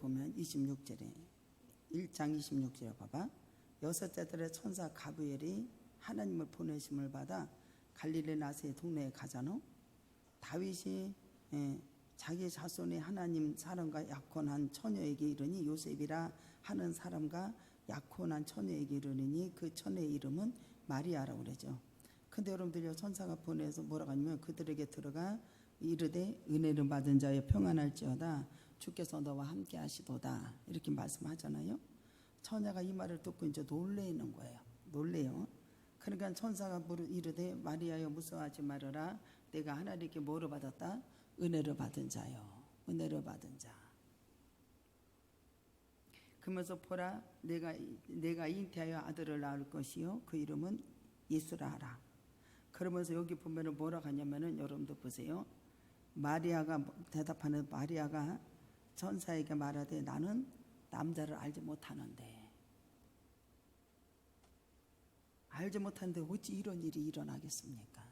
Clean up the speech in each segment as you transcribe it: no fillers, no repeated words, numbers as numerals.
보면 26절에 1장 26절에 봐봐. 여섯째 달에 천사 가브리엘이 하나님을 보내심을 받아 갈릴리 나세 동네에 가잖아. 다윗이 자기 자손의 하나님 사람과 약혼한 처녀에게 이르니 요셉이라 하는 사람과 약혼한 처녀에게 이르니 그 처녀의 이름은 마리아라고 그러죠. 근데 여러분들요, 천사가 보내서 뭐라고 하냐면 그들에게 들어가 이르되 은혜를 받은 자여 평안할지어다 주께서 너와 함께 하시도다 이렇게 말씀하잖아요. 처녀가 이 말을 듣고 이제 놀래는 거예요. 놀래요. 그러니까 천사가 이르되 마리아여 무서워하지 말아라. 내가 하나님께 뭐를 받았다? 은혜를 받은 자요. 은혜를 받은 자. 그러면서 보라 내가 잉태하여 아들을 낳을 것이요 그 이름은 예수라 하라. 그러면서 여기 보면은 뭐라고 하냐면은 여러분들 보세요. 마리아가 대답하는 마리아가 천사에게 말하되 나는 남자를 알지 못하는데 어찌 이런 일이 일어나겠습니까?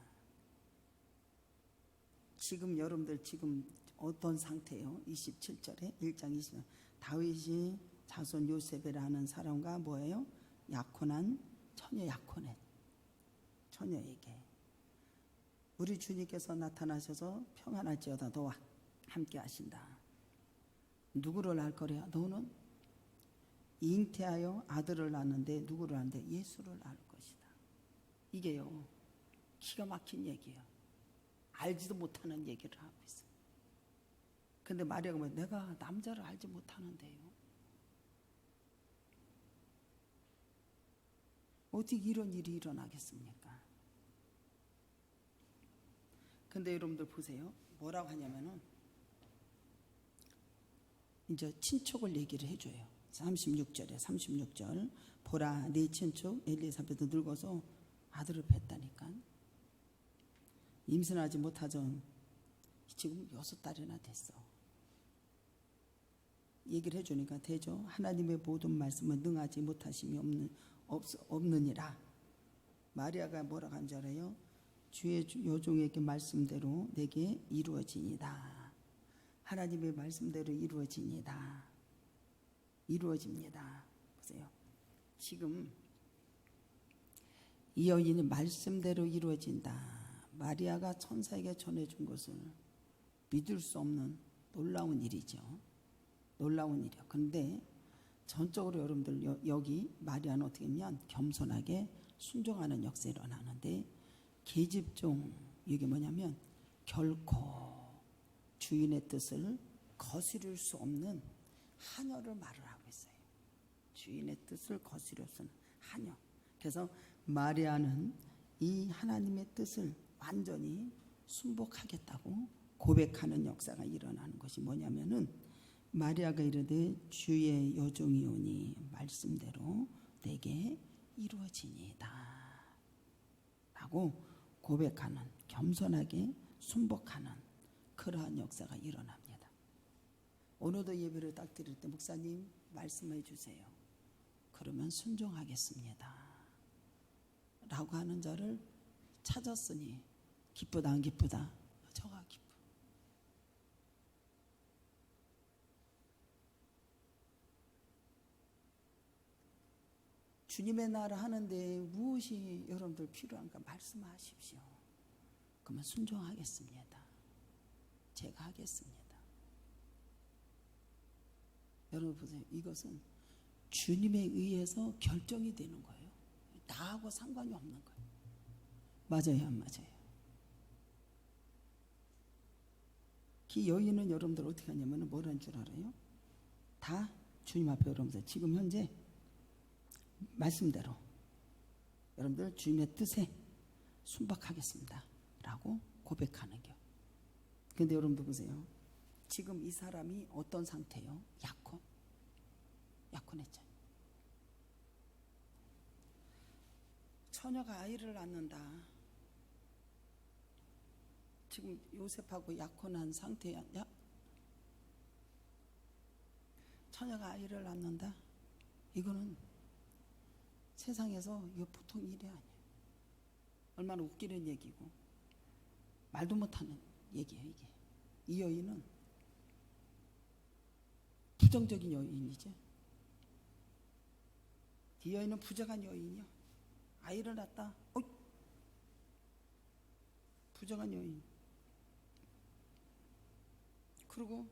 지금 여러분들 지금 어떤 상태예요? 27절에 1장 20절 다윗이 자손 요셉이라는 사람과 뭐예요? 약혼한 처녀 약혼한 처녀에게 우리 주님께서 나타나셔서 평안할지어다 너와 함께 하신다. 누구를 낳을 거래요? 너는 잉태하여 아들을 낳는데 누구를 낳는데 예수를 낳을 것이다. 이게요 기가 막힌 얘기예요. 알지도 못하는 얘기를 하고 있어요. 근데 마리아가 뭐 내가 남자를 알지 못하는데요. 어떻게 이런 일이 일어나겠습니까? 근데 여러분들 보세요. 뭐라고 하냐면은 이제 친척을 얘기를 해줘요. 36절 보라 네 친척 엘리사벳도 늙어서 아들을 뵀다니까. 임신하지 못하던 지금 6달이나 됐어. 얘기를 해주니까 되죠. 하나님의 모든 말씀은 능하지 못하심이 없느니라. 마리아가 뭐라고 한 줄 알아요? 주의 여종에게 말씀대로 내게 이루어지니다. 하나님의 말씀대로 이루어집니다. 보세요. 지금 이 여인이 말씀대로 이루어진다. 마리아가 천사에게 전해준 것을 믿을 수 없는 놀라운 일이죠. 놀라운 일이요. 그런데 전적으로 여러분들 여기 마리아는 어떻게 하면 겸손하게 순종하는 역사가 일어나는데 계집종 이게 뭐냐면 결코 주인의 뜻을 거스릴 수 없는 하녀를 말을 하고 있어요. 주인의 뜻을 거스릴 수 없는 하녀. 그래서 마리아는 이 하나님의 뜻을 완전히 순복하겠다고 고백하는 역사가 일어나는 것이 뭐냐면은 마리아가 이르되 주의 여종이오니 말씀대로 내게 이루어지니이다 라고 고백하는 겸손하게 순복하는 그러한 역사가 일어납니다. 오늘도 예배를 딱 드릴 때 목사님 말씀해 주세요. 그러면 순종하겠습니다 라고 하는 자를 찾았으니 기쁘다 안 기쁘다? 저가 기쁘. 주님의 나라 하는데 무엇이 여러분들 필요한가 말씀하십시오. 그러면 순종하겠습니다. 제가 하겠습니다. 여러분 보세요. 이것은 주님에 의해서 결정이 되는 거예요. 나하고 상관이 없는 거예요. 맞아요, 안 맞아요? 그 여인은 여러분들 어떻게 하냐면 뭐라는 줄 알아요? 다 주님 앞에 여러분들 지금 현재 말씀대로 여러분들 주님의 뜻에 순박하겠습니다 라고 고백하는 겨. 근데 여러분들 보세요. 지금 이 사람이 어떤 상태예요? 약혼했죠. 처녀가 아이를 낳는다. 지금 요셉하고 약혼한 상태야. 처녀가 아이를 낳는다. 이거는 세상에서 이거 보통 일이 아니에요. 얼마나 웃기는 얘기고 말도 못하는 얘기예요. 이게 이 여인은 부정적인 여인이죠. 이 여인은 부정한 여인이요. 아이를 낳았다. 부정한 여인. 그리고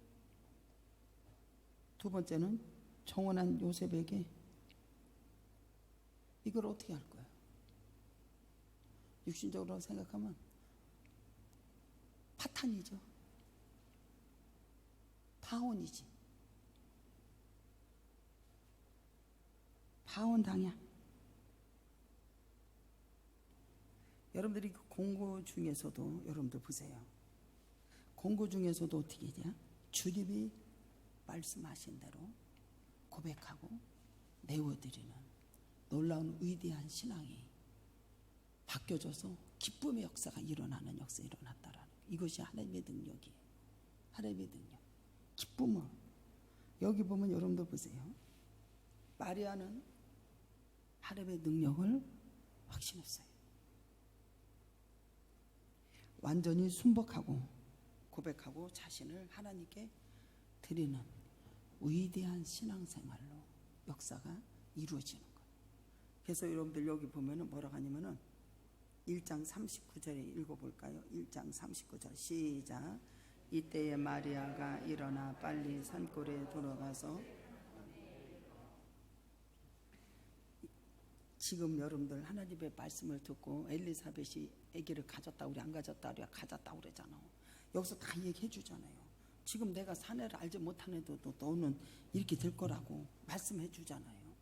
두 번째는 정원한 요셉에게 이걸 어떻게 할 거야? 육신적으로 생각하면 파탄이죠. 파혼이지. 파혼 당해. 여러분들이 그 공고 중에서도 여러분들 보세요. 공고 중에서도 어떻게 해야? 주님이 말씀하신 대로 고백하고 내어드리는 놀라운 위대한 신앙이 바뀌어져서 기쁨의 역사가 일어나는 역사가 일어났다라는 이것이 하나님의 능력이에요. 하나님의 능력. 기쁨을 여기 보면 여러분들 보세요. 마리아는 하나님의 능력을 확신했어요. 완전히 순복하고 고백하고 자신을 하나님께 드리는 위대한 신앙생활로 역사가 이루어지는 거예요. 그래서 여러분들 여기 보면은 뭐라고 하냐면은 1장 39절에 읽어볼까요? 1장 39절 시작. 이때에 마리아가 일어나 빨리 산골에 들어가서 지금 여러분들 하나님의 말씀을 듣고 엘리사벳이 아기를 가졌다 우리 안 가졌다 우리 가졌다 그러잖아. 여기서 다 얘기해 주잖아요. 지금 내가 사내를 알지 못하는데도 너는 이렇게 될 거라고 말씀해 주잖아요.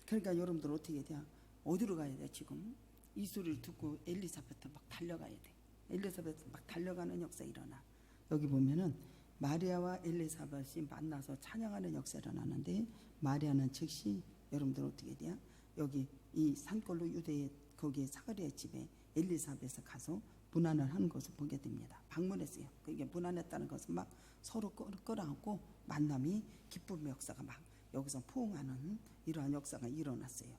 그러니까 여러분들 어떻게 해야 돼? 어디로 가야 돼? 지금 이 소리를 듣고 엘리사벳은 막 달려가야 돼. 엘리사벳은 막 달려가는 역사 일어나. 여기 보면은 마리아와 엘리사벳이 만나서 찬양하는 역사 일어나는데 마리아는 즉시 여러분들 어떻게 해야 돼? 여기 이 산골로 유대의 거기에 사가랴의 집에 엘리사벳에 가서 문안을 하는 것을 보게 됩니다. 방문했어요. 그게 문안했다는 것은 막 서로 끌어안고 만남이 기쁨의 역사가 막 여기서 포옹하는 이러한 역사가 일어났어요.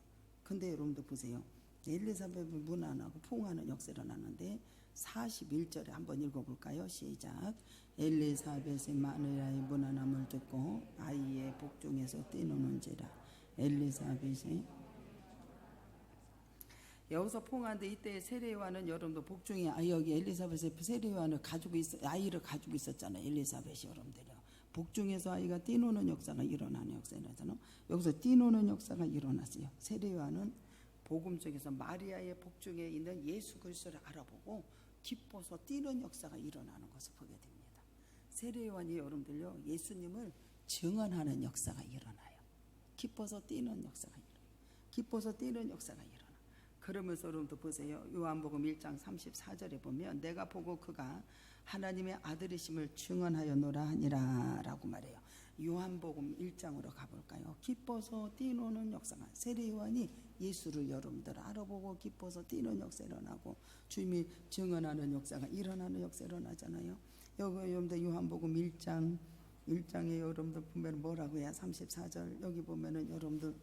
근데 여러분들 보세요. 엘리사벳을 문안하고 포옹하는 역사 일어났는데 41절에 한번 읽어볼까요? 시작. 엘리사벳의 마누라의 문안함을 듣고 아이의 복중에서 뛰노는지라. 엘리사벳이 여기서 포옹하는데 이때 세례요한은 여러분들 복중에 여기 엘리사벳의 세례요한을 가지고 아이를 가지고 있었잖아요. 엘리사벳이 여러분들요. 복중에서 아이가 뛰노는 역사가 일어나는 역사가 일어나잖아요. 여기서 뛰노는 역사가 일어났어요. 세례요한은 복음 속에서 마리아의 복중에 있는 예수 그리스도를 알아보고 기뻐서 뛰는 역사가 일어나는 것을 보게 됩니다. 세례요한이 여러분들요 예수님을 증언하는 역사가 일어나요. 기뻐서 뛰는 역사가 일어나요. 기뻐서 뛰는 역사가 일어나요. 그러면서 여러분도 보세요. 요한복음 1장 34절에 보면 내가 보고 그가 하나님의 아들이심을 증언하였노라 하니라 라고 말해요. 요한복음 1장으로 가볼까요? 기뻐서 뛰노는 역사가 세례요한이 예수를 여러분들 알아보고 기뻐서 뛰는 역사 일어나고 주님이 증언하는 역사가 일어나는 역사 일어나잖아요. 여기 여러분들 요한복음 1장에 여러분들 보면 뭐라고 해야 34절 여기 보면은 여러분들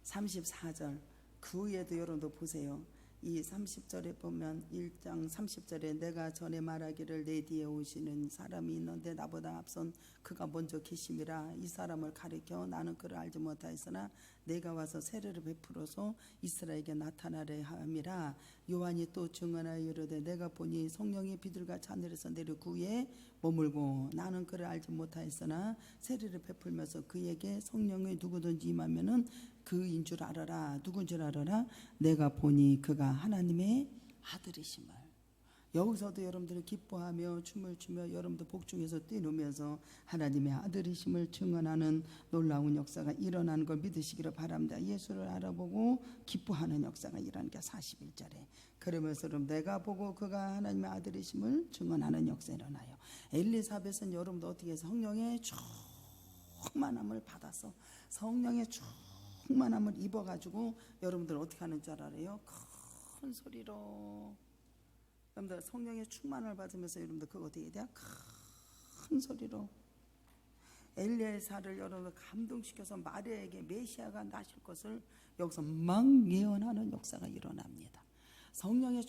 34절 그 위에도 여러분도 보세요. 이 30절에 보면 1장 30절에 내가 전에 말하기를 내 뒤에 오시는 사람이 있는데 나보다 앞선 그가 먼저 계심이라. 이 사람을 가리켜 나는 그를 알지 못하였으나 내가 와서 세례를 베풀어서 이스라엘에게 나타나려 함이라. 요한이 또 증언하여 이르되 내가 보니 성령이 비둘같이 하늘에서 내려 그 위에 머물고 나는 그를 알지 못하였으나 세례를 베풀면서 그에게 성령이 누구든지 임하면은 그인 줄 알아라. 누군 줄 알아라. 내가 보니 그가 하나님의 아들이심을. 여기서도 여러분들이 기뻐하며 춤을 추며 여러분들 복중에서 뛰노면서 하나님의 아들이심을 증언하는 놀라운 역사가 일어나는 걸 믿으시기를 바랍니다. 예수를 알아보고 기뻐하는 역사가 일어나는 게 41절에 그러면서 여러분 내가 보고 그가 하나님의 아들이심을 증언하는 역사가 일어나요. 엘리사벳은 여러분도 어떻게 해서 성령의 충만함을 받아서 성령의 충만함을 입어가지고 여러분들 어떻게 하는 줄 알아요? 큰 소리로 여러분들 성령의 충만을 받으면서 여러분들 그거 어떻게 해야 돼요? 큰 소리로 엘리사를 여러분들 감동시켜서 마리아에게 메시아가 나실 것을 여기서 막 예언하는 역사가 일어납니다. 성령의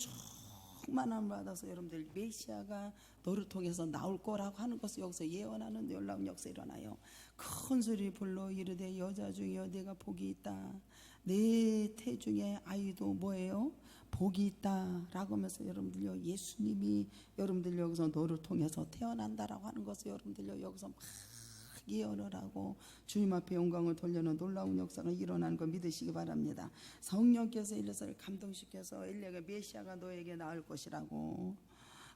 충만함을 받아서 여러분들 메시아가 너를 통해서 나올 거라고 하는 것을 여기서 예언하는 놀라운 역사 일어나요. 큰 소리 불러 이르되 여자 중에 내가 복이 있다. 내 태중에 아이도 뭐예요? 복이 있다라고 하면서 여러분들요, 예수님이 여러분들 여기서 너를 통해서 태어난다라고 하는 것을 여러분들요 여기서 막 예언을 하고 주님 앞에 영광을 돌려는 놀라운 역사가 일어나는 걸 믿으시기 바랍니다. 성령께서 엘리사를 감동시켜서 엘리야가 메시아가 너에게 나올 것이라고,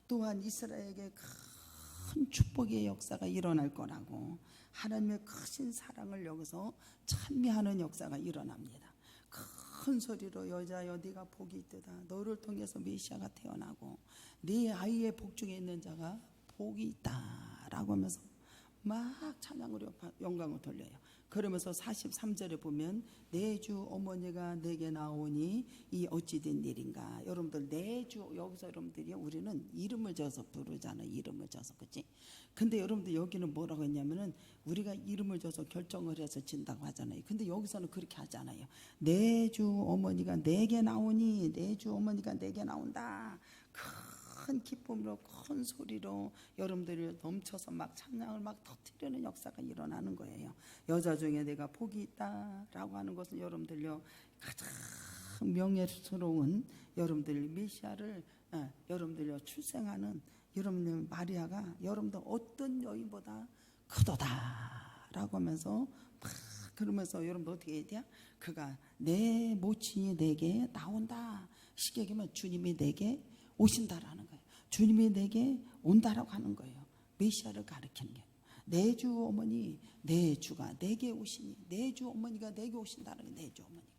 또한 이스라엘에게 큰 축복의 역사가 일어날 거라고, 하나님의 크신 사랑을 여기서 찬미하는 역사가 일어납니다. 큰 소리로 여자여 네가 복이 있도다. 너를 통해서 메시아가 태어나고 네 아이의 복 중에 있는 자가 복이 있다라고 하면서 막 찬양으로 영광을 돌려요. 그러면서 43절에 보면 내 주 어머니가 내게 나오니 이 어찌된 일인가. 여러분들 내 주, 여기서 여러분들이 우리는 이름을 져서 부르잖아요. 이름을 져서, 그치? 근데 여러분들 여기는 뭐라고 했냐면은 우리가 이름을 져서 결정을 해서 진다고 하잖아요. 근데 여기서는 그렇게 하잖아요. 내 주 어머니가 내게 나오니, 내 주 어머니가 내게 나온다. 큰 기쁨으로 큰 소리로 여러분들이 넘쳐서 막 찬양을 막 터뜨리는 역사가 일어나는 거예요. 여자 중에 내가 복이 있다라고 하는 것은 여러분들요 가장 명예스러운 여러분들 메시아를 여러분들요 출생하는 여러분들 마리아가 여러분들 어떤 여인보다 크도다라고 하면서 막 그러면서 여러분들 어떻게 해야 돼요? 그가 내 모친이 내게 나온다. 쉽게 얘기하면 주님이 내게 오신다라는 거예요. 주님이 내게 온다라고 하는 거예요. 메시아를 가리키는 게. 내 주 어머니, 내 주가 내게 오시니, 내 주 어머니가 내게 오신다는 게 내 주 어머니가.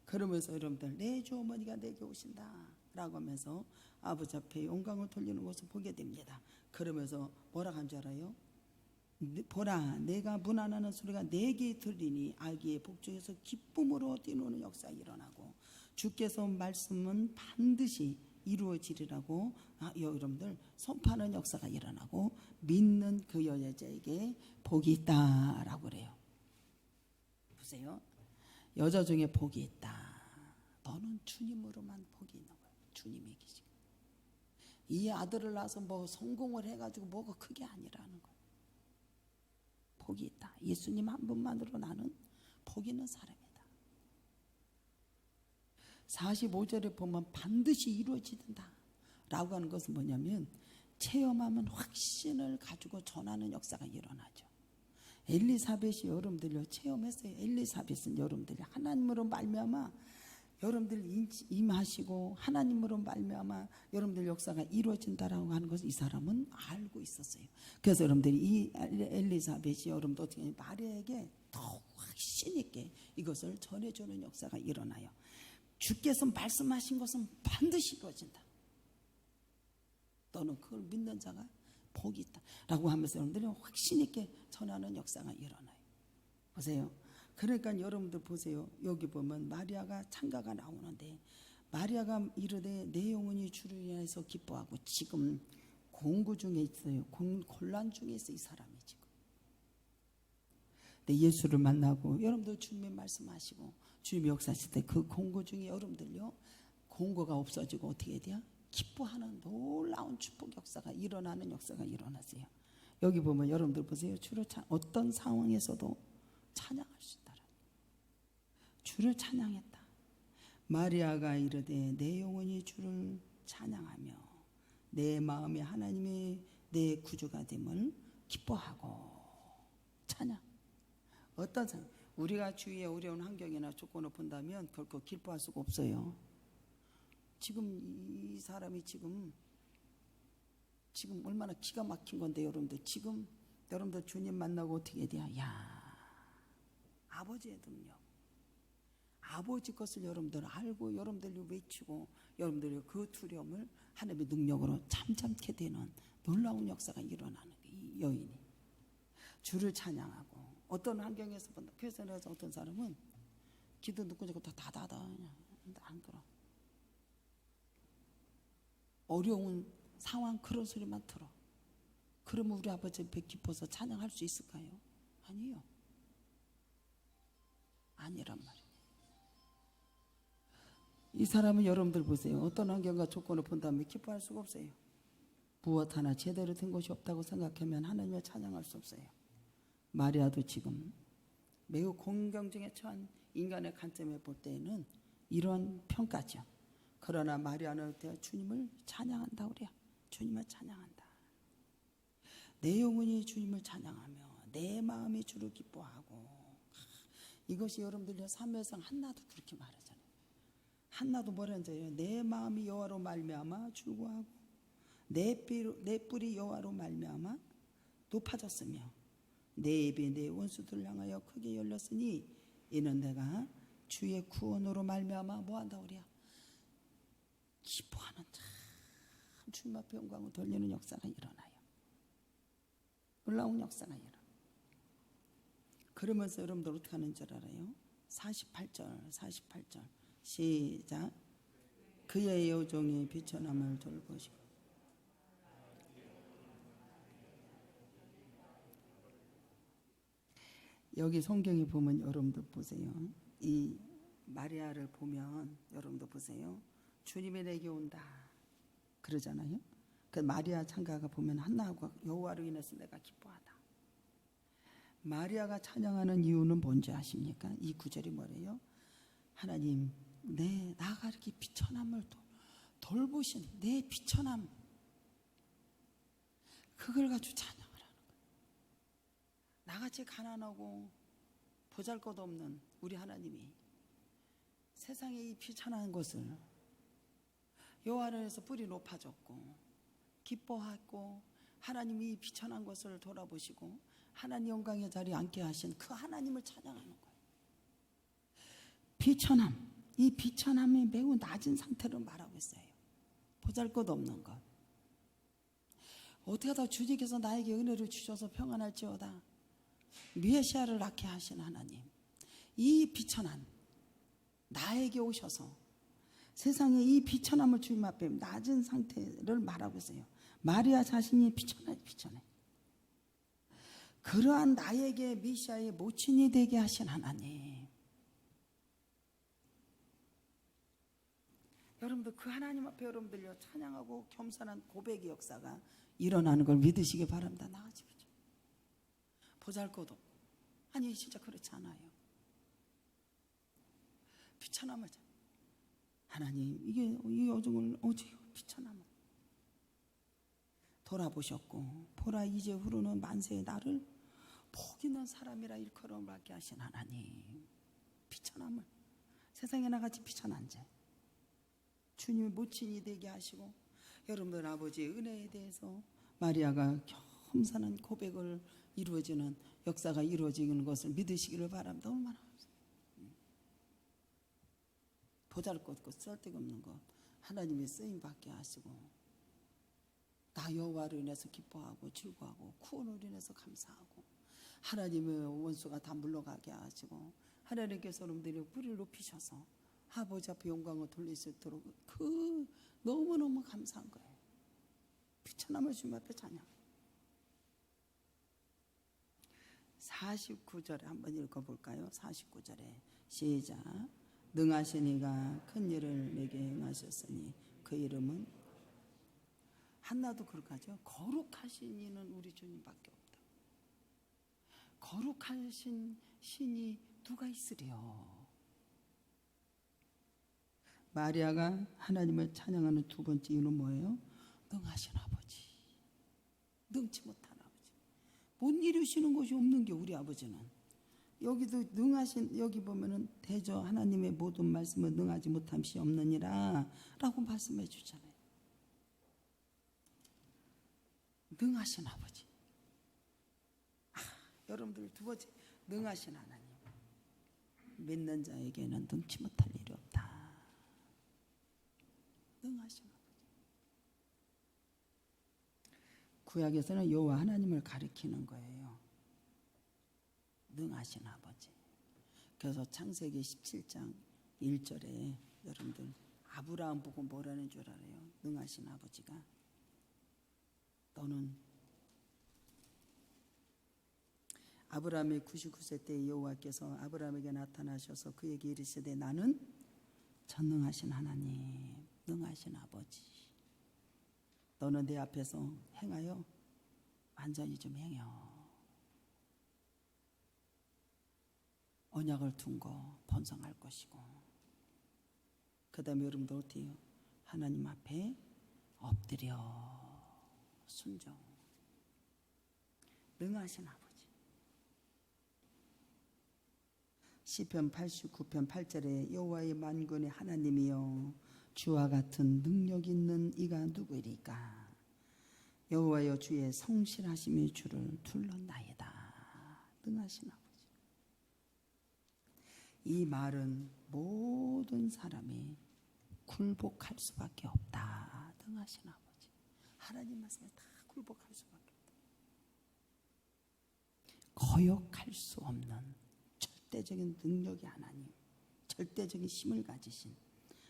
그러면서 여러분들 내 주 어머니가 내게 오신다라고 하면서 아버지 앞에 영광을 돌리는 것을 보게 됩니다. 그러면서 뭐라고 한 줄 알아요? 보라 내가 문안하는 소리가 내게 들리니 아기의 복중에서 기쁨으로 뛰노는 역사가 일어나고 주께서 말씀은 반드시 이루어지리라고 여러분들 선포하는 역사가 일어나고 믿는 그 여자에게 복이 있다라고 그래요. 보세요. 여자 중에 복이 있다. 너는 주님으로만 복이 있는 거예요. 주님이 계시고 이 아들을 낳아서 뭐 성공을 해가지고 뭐가 크게 아니라는 거예요. 복이 있다. 예수님 한 분만으로 나는 복 있는 사람이다. 45절에 보면 반드시 이루어지는다 라고 하는 것은 뭐냐면 체험하면 확신을 가지고 전하는 역사가 일어나죠. 엘리사벳이 여러분들요 체험했어요. 엘리사벳은 여러분들이 하나님으로 말미암아 여러분들 임하시고 하나님으로 말미암아 여러분들 역사가 이루어진다라고 하는 것을 이 사람은 알고 있었어요. 그래서 여러분들이 이 엘리사벳이 여러분들 어떻게 마리아에게 더욱 확신 있게 이것을 전해주는 역사가 일어나요. 주께서 말씀하신 것은 반드시 이루어진다. 너는 그걸 믿는 자가 복이 있다 라고 하면서 여러분들이 확신 있게 전하는 역사가 일어나요. 보세요. 그러니까 여러분들 보세요. 여기 보면 마리아가 찬가가 나오는데 마리아가 이르되 내 영혼이 주를 인하여서 기뻐하고 지금 공고 중에 있어요. 곤란 중에 있어 이 사람이 지금. 근데 예수를 만나고 여러분들 주님의 말씀하시고 주님이 역사하실 때 그 공고 중에 여러분들요 공고가 없어지고 어떻게 해야 돼요? 기뻐하는 놀라운 축복 역사가 일어나는 역사가 일어나세요. 여기 보면 여러분들 보세요. 주를 어떤 상황에서도 찬양할 수 있다. 주를 찬양했다. 마리아가 이르되 내 영혼이 주를 찬양하며 내 마음에 하나님이 내 구주가 됨을 기뻐하고 찬양. 어떤 상황? 우리가 주위에 어려운 환경이나 조건을 본다면 결코 기뻐할 수가 없어요. 지금 이 사람이 지금 얼마나 기가 막힌 건데 여러분들 지금 여러분들 주님 만나고 어떻게 해야 돼요? 야, 아버지의 능력, 아버지 것을 여러분들 알고 여러분들이 외치고 여러분들이 그 두려움을 하나님의 능력으로 잠잠케 되는 놀라운 역사가 일어나는 이 여인이 주를 찬양하고 어떤 환경에서 본다. 그래서 어떤 사람은 기도 듣고 자꾸 다다다 그냥 안 들어. 어려운 상황 그런 소리만 들어. 그러면 우리 아버지 앞에 기뻐서 찬양할 수 있을까요? 아니요. 아니란 말이에요. 이 사람은 여러분들 보세요. 어떤 환경과 조건을 본다면 기뻐할 수가 없어요. 무엇 하나 제대로 된 것이 없다고 생각하면 하나님을 찬양할 수 없어요. 마리아도 지금 매우 공경중에 처한 인간의 관점에 볼 때에는 이런 평가죠. 그러나 마리아는 주님을 찬양한다 그래요. 주님을 찬양한다. 내 영혼이 주님을 찬양하며 내 마음이 주를 기뻐하고. 이것이 여러분들 사무엘상 한나도 그렇게 말하잖아요. 한나도 뭐라는지요? 내 마음이 여호와로 말미암아 즐거워하고 내 뿔이 여호와로 말미암아 높아졌으며 내 입이 내 원수들을 향하여 크게 열렸으니 이는 내가 주의 구원으로 말미암아 뭐한다 그래요? 기뻐하는 참 주님 앞에 영광을 돌리는 역사가 일어나요. 놀라운 역사가 일어나요. 그러면서 여러분들 어떻게 하는 줄 알아요? 48절 시작. 그의 여종이 비천함을 돌보시고. 여기 성경에 보면 여러분들 보세요. 이 마리아를 보면 여러분들 보세요. 주님이 내게 온다 그러잖아요. 그 마리아 창가가 보면 한나하고 여호와로 인해서 내가 기뻐하다. 마리아가 찬양하는 이유는 뭔지 아십니까? 이 구절이 뭐래요? 하나님, 나가 이렇게 비천함을 돌보신 내 비천함, 그걸 가지고 찬양을 하는 거예요. 나같이 가난하고 보잘것없는 우리 하나님이 세상에 이 비천한 것을 여호와로 인해서 뿔이 높아졌고 기뻐하고 하나님이 이 비천한 것을 돌아보시고 하나님 영광의 자리에 앉게 하신 그 하나님을 찬양하는 거예요. 비천함, 이 비천함이 매우 낮은 상태를 말하고 있어요. 보잘것없는 것. 어떻게 하다 주님께서 나에게 은혜를 주셔서 평안할지어다. 메시아를 낳게 하신 하나님, 이 비천한 나에게 오셔서 세상에 이 비천함을 주님 앞에 낮은 상태를 말하고 있어요. 마리아 자신이 비천해. 그러한 나에게 메시아의 모친이 되게 하신 하나님. 여러분들 그 하나님 앞에 여러분들요 찬양하고 겸손한 고백의 역사가 일어나는 걸 믿으시기 바랍니다. 나가지고 보잘것없고 아니 진짜 그렇지 않아요. 비천함을 하나님 이 여종을 오직 비천함을 돌아보셨고 보라 이제 후로는 만세의 나를 복 있는 사람이라 일컬음 받게 하신 하나님. 비천함을 세상에 나같이 비천한 죄 주님의 모친이 되게 하시고 여러분들 아버지의 은혜에 대해서 마리아가 겸손한 고백을 이루어지는 역사가 이루어지는 것을 믿으시기를 바랍니다. 얼마나 보잘것없고 쓸데없는 것 하나님의 쓰임 받게 하시고 나 여호와로 인해서 기뻐하고 즐거워하고 구원으로 인해서 감사하고 하나님의 원수가 다 물러가게 하시고 하나님께서 여러분들의 뿌리를 높이셔서 아버지 앞에 영광을 돌릴 수 있도록 그 너무너무 감사한 거예요. 비천함을 주님 앞에 찬양. 49절에 한번 읽어볼까요? 49절에 시작. 능하신 이가 큰 일을 내게 행하셨으니 그 이름은 한나도 그렇게 하죠. 거룩하신 이는 우리 주님밖에 없다. 거룩하신 신이 누가 있으리요. 마리아가 하나님을 찬양하는 두 번째 이유는 뭐예요? 능하신 아버지, 능치 못한 아버지, 못 이루시는 것이 없는 게 우리 아버지는. 여기도 능하신, 여기 보면은 대저 하나님의 모든 말씀은 능하지 못함이 없느니라 라고 말씀해 주잖아요. 능하신 아버지. 여러분들 두 번째, 능하신 하나님. 믿는 자에게는 능치 못할 일이 없다. 능하신 아버지. 구약에서는 여호와 하나님을 가리키는 거예요. 능하신 아버지. 그래서 창세기 17장 1절에 여러분들 아브라함 보고 뭐라는 줄 알아요? 능하신 아버지가 너는 아브라함의 99세 때 여호와께서 아브라함에게 나타나셔서 그에게 이르시되 나는 전능하신 하나님, 능하신 아버지, 너는 내 앞에서 행하여 완전히 좀 행여. 언약을 둔 거 번성할 것이고, 그 다음에 여러분들 어떻게 해요? 하나님 앞에 엎드려 순종. 능하신 아버지. 시편 89편 8절에 여호와의 만군의 하나님이여 주와 같은 능력 있는 이가 누구리까? 여호와여 주의 성실하심이 주를 둘렀나이다. 능하신 아버지. 이 말은 모든 사람이 굴복할 수밖에 없다. 능하신 아버지. 하나님 말씀에 다 굴복할 수밖에 없다. 거역할 수 없는 절대적인 능력의 하나님, 절대적인 힘을 가지신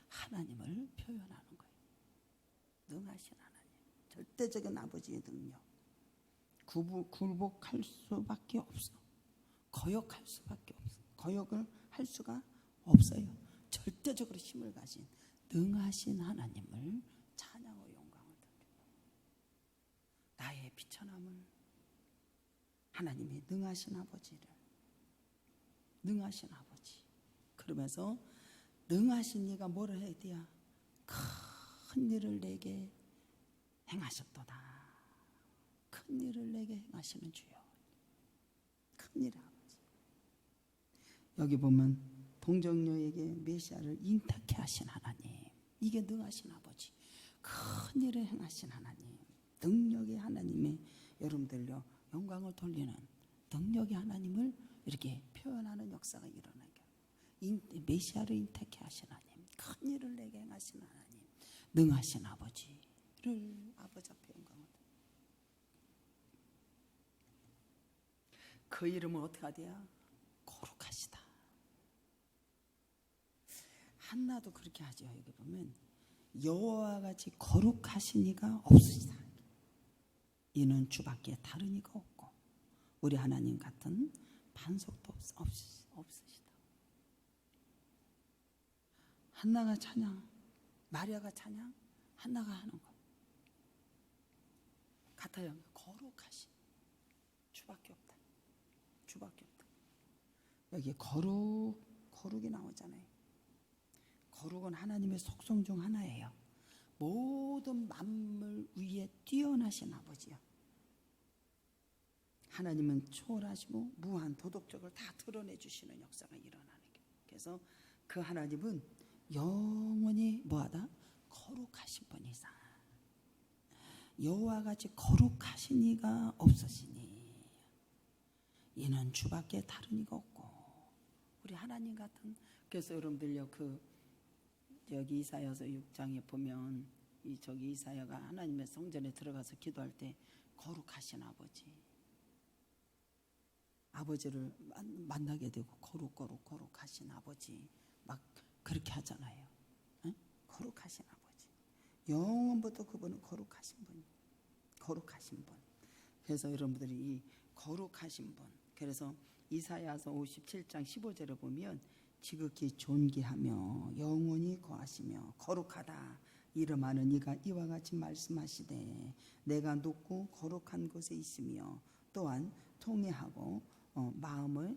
하나님을 표현하는 거예요. 능하신 하나님, 절대적인 아버지의 능력. 굴복할 수밖에 없어. 거역할 수밖에 없어. 거역을 할 수가 없어요. 절대적으로 힘을 가진 능하신 하나님을 찬양하고 영광을 돌립니다. 나의 비천함을 하나님의 능하신 아버지를, 능하신 아버지, 그러면서 능하신 이가 뭐를 해야 돼야? 큰 일을 내게 행하셨도다. 큰 일을 내게 행하시는 주여. 큰 일 아버지. 여기 보면 동정녀에게 메시아를 잉타케 하신 하나님, 이게 능하신 아버지, 큰 일을 행하신 하나님, 능력의 하나님의 여러분들요 영광을 돌리는 능력의 하나님을 이렇게 표현하는 역사가 일어나게 하고, 메시아를 잉타케 하신 하나님, 큰 일을 내게 행하신 하나님, 능하신 아버지를 아버지 앞에 영광을 돌립니다. 그 이름을 어떻게 하대요? 거룩하시다. 한나도 그렇게 하죠. 여기 보면 여호와와 같이 거룩하신 이가 없으시다. 이는 주밖에 다른 이가 없고 우리 하나님 같은 반석도 없으시다. 한나가 찬양, 마리아가 찬양, 한나가 하는 것 같아요. 거룩하신 주밖에 없다. 주밖에 없다. 여기 거룩이 나오잖아요. 거룩은 하나님의 속성 중 하나예요. 모든 만물 위에 뛰어나신 아버지요. 하나님은 초월하시고 무한 도덕적을 다 드러내주시는 역사가 일어나는 거예요. 그래서 그 하나님은 영원히 뭐하다? 거룩하신 분이사. 여호와 같이 거룩하신 이가 없으시니 이는 주밖에 다른 이가 없고 우리 하나님 같은. 그래서 여러분들요 여기 이사야서 6장에 보면 저기 이사야가 하나님의 성전에 들어가서 기도할 때 거룩하신 아버지를 만나게 되고 거룩하신 아버지 막 그렇게 하잖아요. 응? 거룩하신 아버지. 영원부터 그분은 거룩하신 분. 그래서 여러분들이 이 거룩하신 분. 그래서 이사야서 57장 15절에 보면 지극히 존귀하며 영원히 거하시며 거룩하다 이름하는 이가 이와 같이 말씀하시되 내가 높고 거룩한 곳에 있으며 또한 통회하고 마음을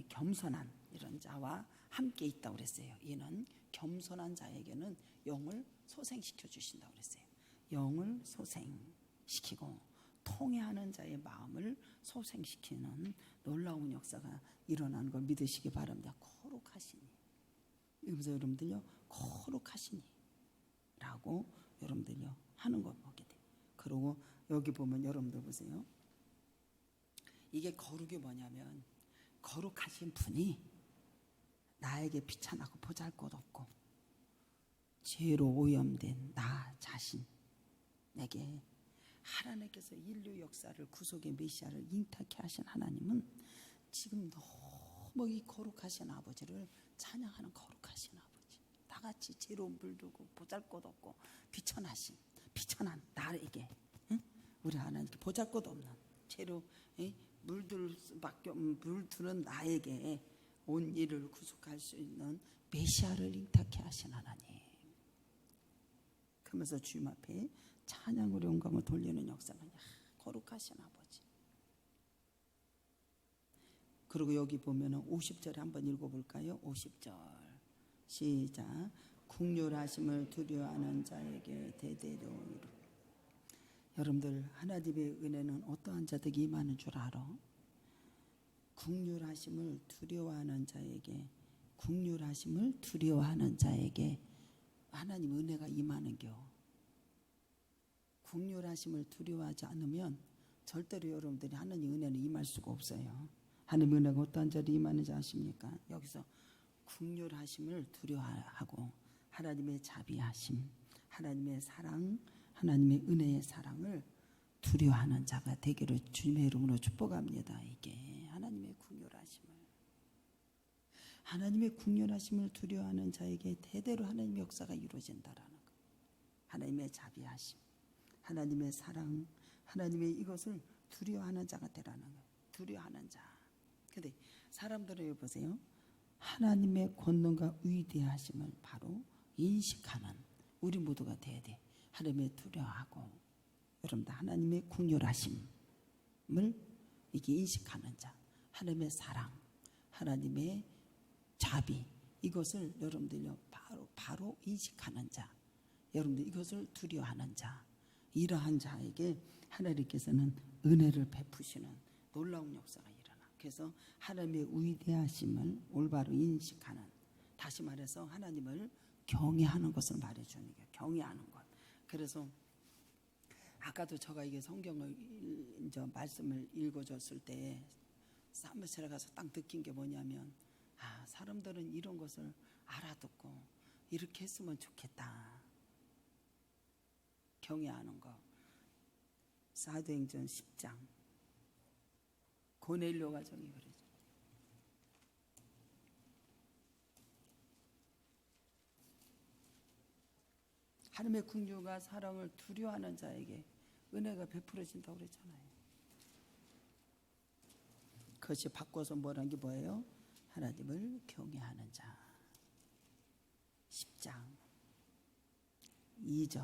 겸손한 이런 자와 함께 있다고 그랬어요. 이는 겸손한 자에게는 영을 소생시켜 주신다고 그랬어요. 영을 소생시키고 통회하는 자의 마음을 소생시키는 놀라운 역사가 일어나는 걸 믿으시기 바랍니다. 거룩하시니. 여기서 여러분들요 거룩하시니 라고 여러분들요 하는 걸 보게 돼요. 그리고 여기 보면 여러분들 보세요. 이게 거룩이 뭐냐면 거룩하신 분이 나에게 비천하고 보잘것없고 죄로 오염된 나 자신에게 하나님께서 인류 역사를 구속의 메시아를 잉타케 하신 하나님은 지금 너무 이 거룩하신 아버지를 찬양하는 거룩하신 아버지, 나같이 죄로 물들고 보잘것없고 비천한 나에게, 응? 우리 하나님께 보잘것없는 죄로 물드는 나에게 온 일을 구속할 수 있는 메시아를 잉타케 하신 하나님. 그러면서 주님 앞에 찬양으로 영광을 돌리는 역사는 거룩하신 아버지. 그리고 여기 보면은 50절에 한번 읽어볼까요? 50절 시작. 국률하심을 두려워하는 자에게 대대로 이루. 여러분들 하나님의 은혜는 어떠한 자들에게 임하는 줄 알아? 국률하심을 두려워하는 자에게, 국률하심을 두려워하는 자에게 하나님 은혜가 임하는겨. 국률하심을 두려워하지 않으면 절대로 여러분들이 하나님 은혜는 임할 수가 없어요. 하나님 은혜가 어떠한 자들이 임하는지 아십니까? 여기서 국률하심을 두려워하고 하나님의 자비하심, 하나님의 사랑, 하나님의 은혜의 사랑을 두려워하는 자가 되기를 주님의 이름으로 축복합니다. 이게 하나님의 국률하심을, 하나님의 국률하심을 두려워하는 자에게 대대로 하나님의 역사가 이루어진다라는 것. 하나님의 자비하심, 하나님의 사랑, 하나님의 이것을 두려워하는 자가 되라는 거예요. 두려워하는 자. 근데 사람들을 보세요. 하나님의 권능과 위대하심을 바로 인식하는 우리 모두가 돼야 돼. 하나님의 두려워하고, 여러분들 하나님의 국률하심을 이게 인식하는 자, 하나님의 사랑, 하나님의 자비, 이것을 여러분들요 바로 인식하는 자, 여러분들 이것을 두려워하는 자, 이러한 자에게 하나님께서는 은혜를 베푸시는 놀라운 역사가 일어나. 그래서 하나님의 위대하심을 올바로 인식하는, 다시 말해서 하나님을 경외하는 것을 말해주는 게 경외하는 것. 그래서 아까도 제가 이게 성경을 이제 말씀을 읽어줬을 때 사무실에 가서 딱 느낀 게 뭐냐면, 사람들은 이런 것을 알아듣고 이렇게 했으면 좋겠다. 경외하는 거. 사도행전 10장 고넬료 가정이 그러죠. 하나님의 긍휼과 사랑을 두려워하는 자에게 은혜가 베풀어진다고 그랬잖아요. 그것이 바꿔서 뭐라는 게 뭐예요? 하나님을 경외하는 자. 10장 2절,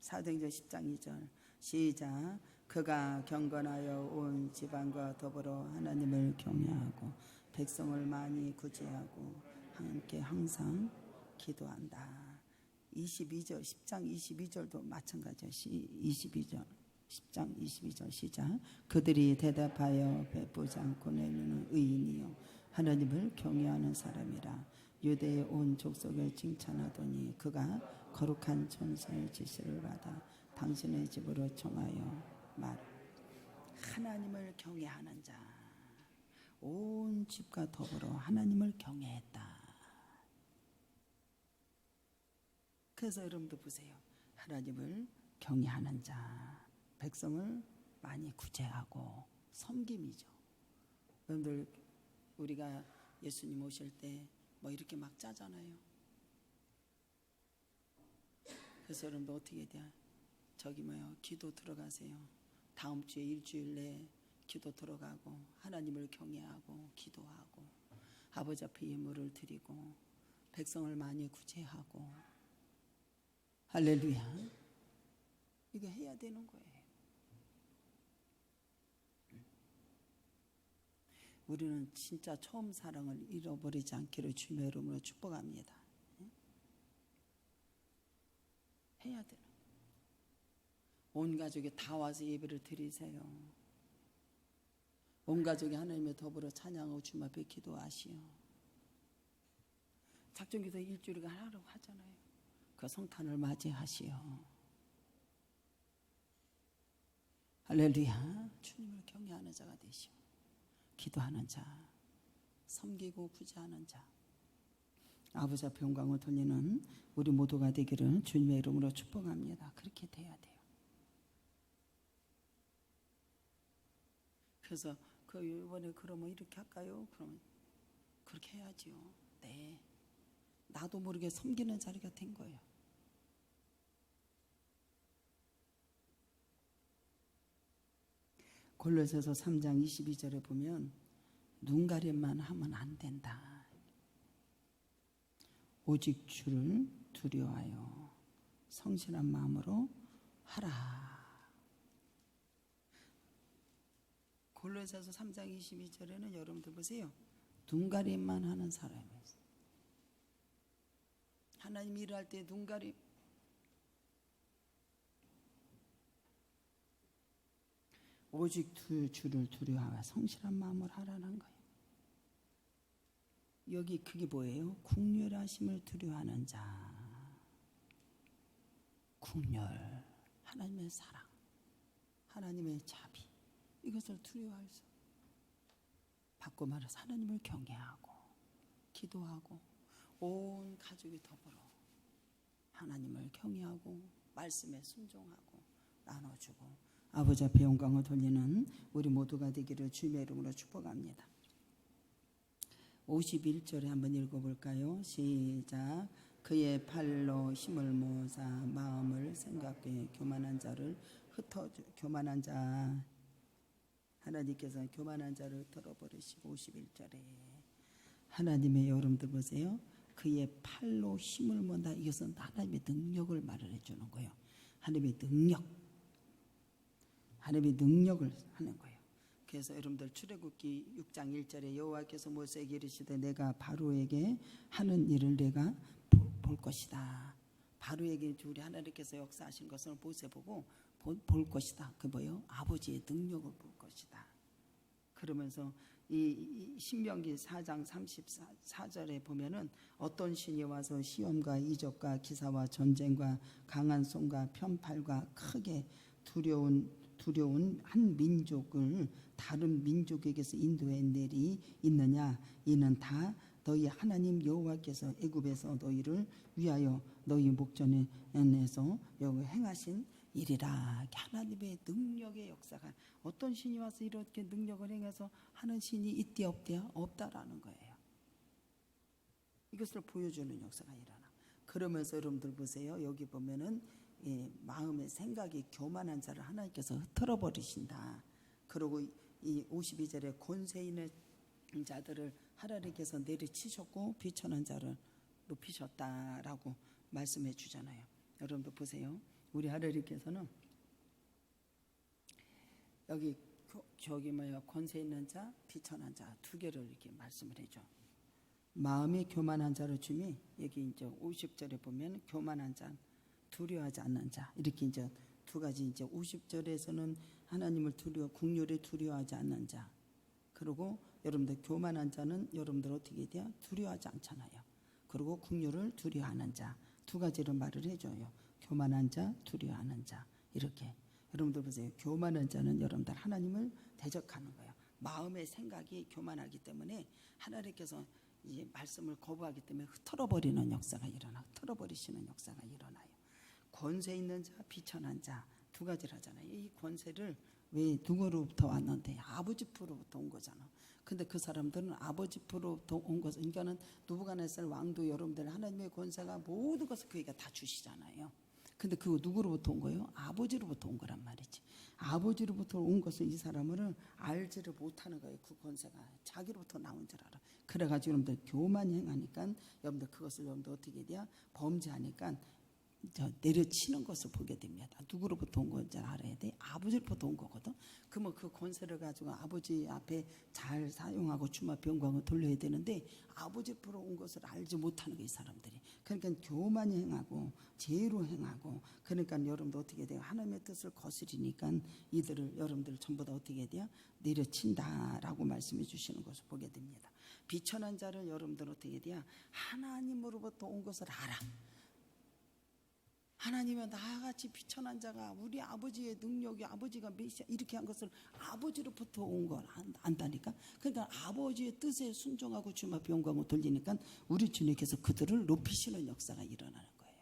사도행전 10장 2절 시작. 그가 경건하여 온 지방과 더불어 하나님을 경외하고 백성을 많이 구제하고 함께 항상 기도한다. 22절 10장 22절도 마찬가지예요. 22절 10장 22절 시작. 그들이 대답하여 베푸지 않고 내는 의인이요 하나님을 경외하는 사람이라. 유대의 온 족속을 칭찬하더니 그가 거룩한 천사의 지시를 받아 당신의 집으로 청하여 말. 하나님을 경외하는 자, 온 집과 더불어 하나님을 경외했다. 그래서 여러분도 보세요. 하나님을 경외하는 자, 백성을 많이 구제하고 섬김이죠. 여러분들 우리가 예수님 오실 때 뭐 이렇게 막 짜잖아요. 그래서 여러분들 어떻게 돼요? 저기 뭐요, 기도 들어가세요. 다음 주에 일주일 내에 기도 들어가고 하나님을 경외하고 기도하고 아버지 앞에 예물을 드리고 백성을 많이 구제하고. 할렐루야. 이거 해야 되는 거예요. 우리는 진짜 처음 사랑을 잃어버리지 않기를 주님의 이름으로 축복합니다. 해야 되는. 온 가족이 다 와서 예배를 드리세요. 온 가족이 하나님의 더불어 찬양하고 주님 앞에 기도하시오. 작정기도 일주일간 하라고 하잖아요. 그 성탄을 맞이하시오. 할렐루야. 주님을 경외하는 자가 되시오. 기도하는 자, 섬기고 구제하는 자, 아버지 앞에 영광을 돌리는 우리 모두가 되기를 주님의 이름으로 축복합니다. 그렇게 돼야 돼요. 그래서 이번에 그러면 이렇게 할까요? 그러면 그렇게 해야지요. 네, 나도 모르게 섬기는 자리가 된 거예요. 골로새서 3장 22절에 보면 눈가림만 하면 안 된다. 오직 주를 두려워하여 성실한 마음으로 하라. 골로새서 3장 22절에는 여러분들 보세요. 눈가림만 하는 사람이에요. 하나님 일할 때 눈가림. 오직 주를 두려워하여 성실한 마음으로 하라는 거예요. 여기 그게 뭐예요? 국률하심을 두려워하는 자. 국률, 하나님의 사랑, 하나님의 자비, 이것을 두려워할 수. 바꿔 말해서 하나님을 경외하고 기도하고 온 가족이 더불어 하나님을 경외하고 말씀에 순종하고 나눠주고 아버지 앞에 영광을 돌리는 우리 모두가 되기를 주님의 이름으로 축복합니다. 51절에 한번 읽어볼까요? 시작. 그의 팔로 힘을 모으사 마음을 생각해 교만한 자를 교만한 자, 하나님께서 교만한 자를 털어버리시고 51절에 하나님의 여러분들 보세요. 그의 팔로 힘을 모은다. 이것은 하나님의 능력을 말을 해주는 거예요. 하나님의 능력을 하는 거예요. 그래서 여러분들 출애굽기 6장 1절에 여호와께서 모세에게 이르시되 내가 바로에게 하는 일을 내가 볼 것이다. 바로에게 우리 하나님께서 역사하신 것을 모세 보고 볼 것이다. 그 뭐예요? 아버지의 능력을 볼 것이다. 그러면서 이 신명기 4장 34절에 보면은 어떤 신이 와서 시험과 이적과 기사와 전쟁과 강한 손과 편팔과 크게 두려운 한 민족을 다른 민족에게서 인도해 내리 있느냐? 이는 다 너희 하나님 여호와께서 애굽에서 너희를 위하여 너희 목전에서 여기 행하신 일이라. 하나님의 능력의 역사가 어떤 신이 와서 이렇게 능력을 행해서 하는 신이 있대 없대요? 없다라는 거예요. 이것을 보여주는 역사가 일어나. 그러면서 여러분들 보세요. 여기 보면은 마음의 생각이 교만한 자를 하나님께서 흩어버리신다. 그리고 이 52절에 권세 있는 자들을 하나님께서 내리치셨고 비천한 자를 높이셨다라고 말씀해 주잖아요. 여러분들 보세요. 우리 하나님께서는 여기 권세 있는 자, 비천한 자 두 개를 이렇게 말씀을 해줘. 마음이 교만한 자를 주미 여기 이제 50절에 보면 교만한 자, 두려워하지 않는 자 이렇게 이제 두 가지 이제 50절에서는 하나님을 국률에 두려워하지 않는 자. 그리고 여러분들 교만한 자는 여러분들 어떻게 돼요? 두려워하지 않잖아요. 그리고 국률을 두려워하는 자 두 가지로 말을 해줘요. 교만한 자, 두려워하는 자 이렇게. 여러분들 보세요. 교만한 자는 여러분들 하나님을 대적하는 거예요. 마음의 생각이 교만하기 때문에 하나님께서 이 말씀을 거부하기 때문에 흩어버리는 역사가 일어나. 흩어버리시는 역사가 일어나요. 권세 있는 자, 비천한 자 두 가지를 하잖아요. 이 권세를 왜 누구로부터 왔는데 아버지 프로부터 온 거잖아. 근데 그 사람들은 아버지 프로부터 온 것은 그러니까는 누부갓네살 왕도 여러분들 하나님의 권세가 모든 것을 그에게 다 주시잖아요. 근데 그거 누구로부터 온 거예요? 아버지로부터 온 거란 말이지. 아버지로부터 온 것을 이 사람은 알지를 못하는 거예요. 그 권세가 자기로부터 나온 줄 알아. 그래가지고 여러분들 교만이 행하니까 여러분들 그것을 여러분들 어떻게 돼야 범죄하니까 내려치는 것을 보게 됩니다. 누구로부터 온 건지 알아야 돼. 아버지로부터 온 거거든. 그러면 그 권세를 가지고 아버지 앞에 잘 사용하고 주님 앞에 영광을 돌려야 되는데 아버지로부터 온 것을 알지 못하는 게 이 사람들이. 그러니까 교만이 행하고 죄로 행하고 그러니까 여러분들 어떻게 돼요? 하나님의 뜻을 거스리니까 이들을 여러분들 전부 다 어떻게 돼요? 내려친다라고 말씀해 주시는 것을 보게 됩니다. 비천한 자를 여러분들 어떻게 돼요? 하나님으로부터 온 것을 알아. 하나님은 나같이 비천한 자가 우리 아버지의 능력이 아버지가 메시아 이렇게 한 것을 아버지로부터 온 걸 안다니까. 그러니까 아버지의 뜻에 순종하고 주님 앞에 영광을 돌리니까 우리 주님께서 그들을 높이시는 역사가 일어나는 거예요.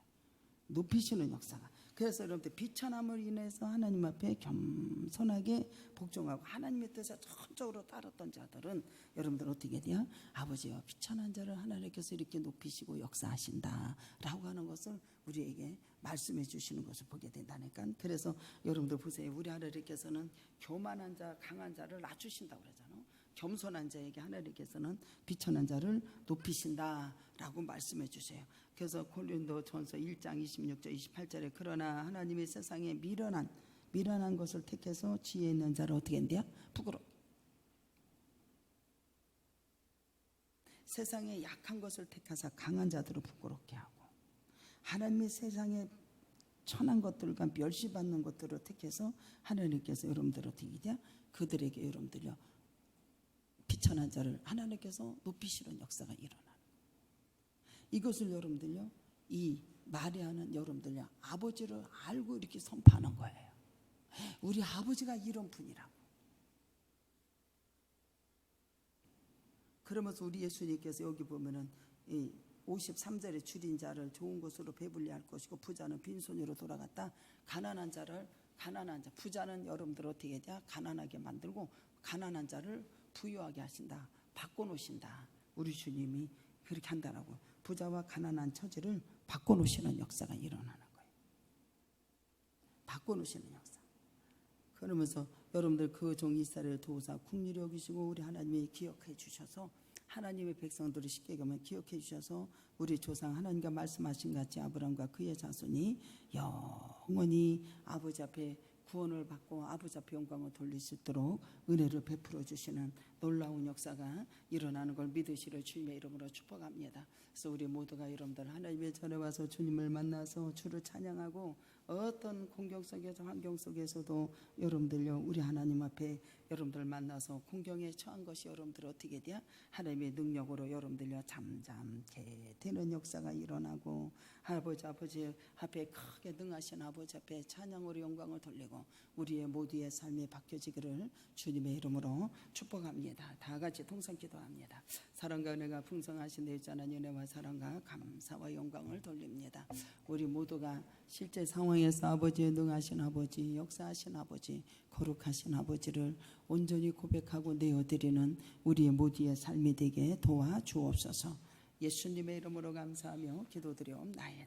높이시는 역사가. 그래서 여러분들 비천함을 인해서 하나님 앞에 겸손하게 복종하고 하나님의 뜻에 전적으로 따랐던 자들은 여러분들 어떻게 돼요? 아버지와 비천한 자를 하나님께서 이렇게 높이시고 역사하신다라고 하는 것을 우리에게 말씀해 주시는 것을 보게 된다니까. 그래서 여러분들 보세요. 우리 하나님께서는 교만한 자, 강한 자를 낮추신다고 그러잖아요. 겸손한 자에게 하나님께서는 비천한 자를 높이신다라고 말씀해 주세요. 그래서 고린도전서 1장 26절 28절에 그러나 하나님의 세상에 미련한 것을 택해서 지혜 있는 자를 어떻게 한대요? 세상에 약한 것을 택하사 강한 자들을 부끄럽게 하고 하나님의 세상에 천한 것들과 멸시받는 것들을 택해서 하나님께서 여러분들 어떻게 하냐? 그들에게 여러분들요 비천한 자를 하나님께서 높이시는 역사가 일어나는 이것을 여러분들요 이 마리아는 여러분들요 아버지를 알고 이렇게 선포하는 거예요. 우리 아버지가 이런 분이라고. 그러면서 우리 예수님께서 여기 보면은 이 53절에 줄인 자를 좋은 것으로 배불리 할 것이고 부자는 빈손으로 돌아갔다. 가난한 자 부자는 여러분들 어떻게 하냐? 가난하게 만들고 가난한 자를 부유하게 하신다. 바꿔놓으신다. 우리 주님이 그렇게 한다라고. 부자와 가난한 처지를 바꿔놓으시는 역사가 일어나는 거예요. 바꿔놓으시는 역사. 그러면서 여러분들 그 종 이스라엘을 도우사 국리를 여기시고 우리 하나님이 기억해 주셔서 하나님의 백성들을 쉽게 가면 기억해 주셔서 우리 조상 하나님과 말씀하신 같이 아브라함과 그의 자손이 영원히 아버지 앞에 구원을 받고 아버지 앞에 영광을 돌릴 수 있도록 은혜를 베풀어 주시는 놀라운 역사가 일어나는 걸 믿으시려 주님의 이름으로 축복합니다. 그래서 우리 모두가 여러분들 하나님의 전에 와서 주님을 만나서 주를 찬양하고 어떤 공경 속에서 환경 속에서도 여러분들요 우리 하나님 앞에 여러분들 만나서 공경에 처한 것이 여러분들 어떻게 돼야 하나님의 능력으로 여러분들요 잠잠케 되는 역사가 일어나고 아버지 앞에 크게 능하신 아버지 앞에 찬양으로 영광을 돌리고 우리의 모두의 삶에 바뀌어지기를 주님의 이름으로 축복합니다. 다 같이 통성 기도합니다. 사랑과 은혜가 풍성하신 내 자는 은혜와 사랑과 감사와 영광을 돌립니다. 우리 모두가 실제 상황에서 아버지의 능하신 아버지, 역사하신 아버지, 거룩하신 아버지를 온전히 고백하고 내어드리는 우리의 모두의 삶이 되게 도와주옵소서. 예수님의 이름으로 감사하며 기도드리옵나이다.